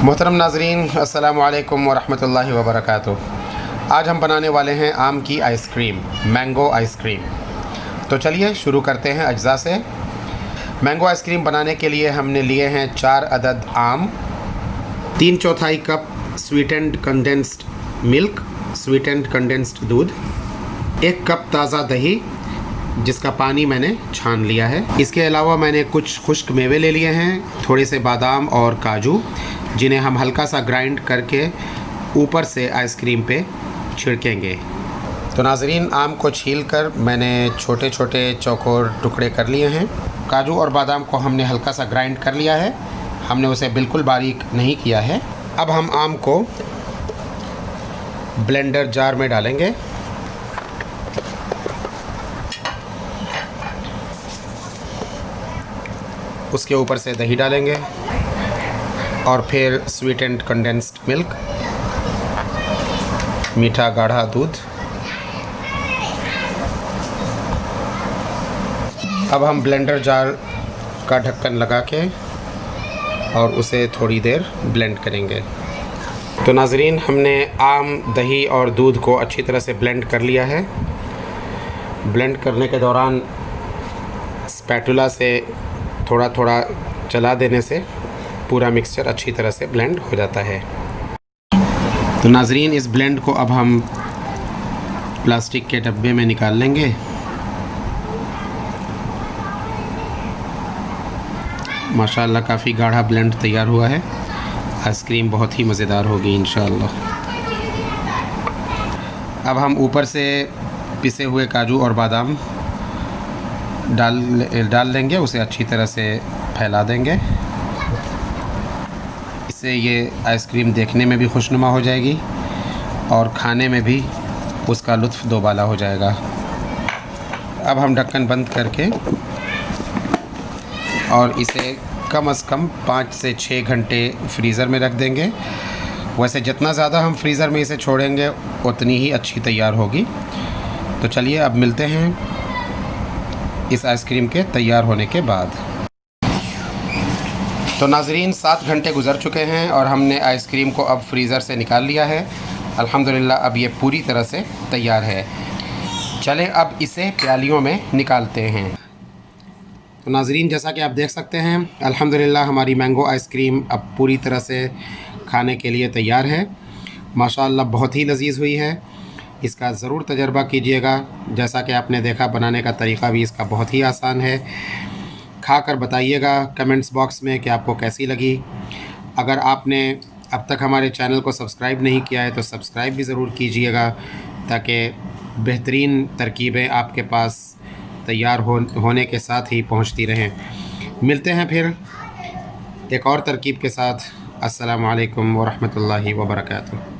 मोहतरम नाज़रीन, अस्सलामु अलैकुम वरहमतुल्लाहि वबरकातुह। आज हम बनाने वाले हैं आम की आइसक्रीम, मैंगो आइसक्रीम। तो चलिए शुरू करते हैं अज्जा से। मैंगो आइसक्रीम बनाने के लिए हमने लिए हैं 4 अदद आम, 3/4 cup sweetened condensed milk, sweetened condensed दूध, 1 कप ताज़ा दही जिसका पानी मैंने छान लिया है। इसके अलावा मैंने कुछ खुश्क मेवे ले लिए हैं, थोड़े से बादाम और काजू, जिन्हें हम हल्का सा ग्राइंड करके ऊपर से आइसक्रीम पे छिड़केंगे। तो नाज़रीन, आम को छीलकर मैंने छोटे छोटे चौकोर टुकड़े कर लिए हैं। काजू और बादाम को हमने हल्का सा ग्राइंड कर लिया है, हमने उसे बिल्कुल बारीक नहीं किया है। अब हम आम को ब्लेंडर जार में डालेंगे। उसके ऊपर से दही डालेंगे और फिर स्वीटेंड कंडेंस्ड मिल्क, मीठा गाढ़ा दूध। अब हम ब्लेंडर जार का ढक्कन लगा के और उसे थोड़ी देर ब्लेंड करेंगे। तो नाज़रीन, हमने आम, दही और दूध को अच्छी तरह से ब्लेंड कर लिया है। ब्लेंड करने के दौरान स्पैटुला से थोड़ा थोड़ा चला देने से पूरा मिक्सचर अच्छी तरह से ब्लेंड हो जाता है। तो नाज़रीन, इस ब्लेंड को अब हम प्लास्टिक के डब्बे में निकाल लेंगे। माशाल्लाह काफ़ी गाढ़ा ब्लेंड तैयार हुआ है। आइसक्रीम बहुत ही मज़ेदार होगी इंशाअल्लाह। अब हम ऊपर से पिसे हुए काजू और बादाम डाल देंगे, उसे अच्छी तरह से फैला देंगे। इससे ये आइसक्रीम देखने में भी खुशनुमा हो जाएगी और खाने में भी उसका लुत्फ़ दोबाला हो जाएगा। अब हम ढक्कन बंद करके और इसे कम से कम 5 से 6 घंटे फ्रीज़र में रख देंगे। वैसे जितना ज़्यादा हम फ्रीज़र में इसे छोड़ेंगे उतनी ही अच्छी तैयार होगी। तो चलिए अब मिलते हैं इस आइसक्रीम के तैयार होने के बाद। तो नाज़रीन, 7 घंटे गुज़र चुके हैं और हमने आइसक्रीम को अब फ्रीज़र से निकाल लिया है। अल्हम्दुलिल्लाह अब ये पूरी तरह से तैयार है। चलें अब इसे प्यालियों में निकालते हैं। तो नाज़रीन, जैसा कि आप देख सकते हैं, अल्हम्दुलिल्लाह हमारी मैंगो आइसक्रीम अब पूरी तरह से खाने के लिए तैयार है। माशाअल्लाह बहुत ही लजीज़ हुई है। इसका ज़रूर तजर्बा कीजिएगा। जैसा कि आपने देखा, बनाने का तरीक़ा भी इसका बहुत ही आसान है। खा कर बताइएगा कमेंट्स बॉक्स में कि आपको कैसी लगी। अगर आपने अब तक हमारे चैनल को सब्सक्राइब नहीं किया है तो सब्सक्राइब भी ज़रूर कीजिएगा, ताकि बेहतरीन तरकीबें आपके पास तैयार होने के साथ ही पहुंचती रहें। मिलते हैं फिर एक और तरकीब के साथ। अस्सलामु अलैकुम वरहमतुल्लाहि वबरकातुह।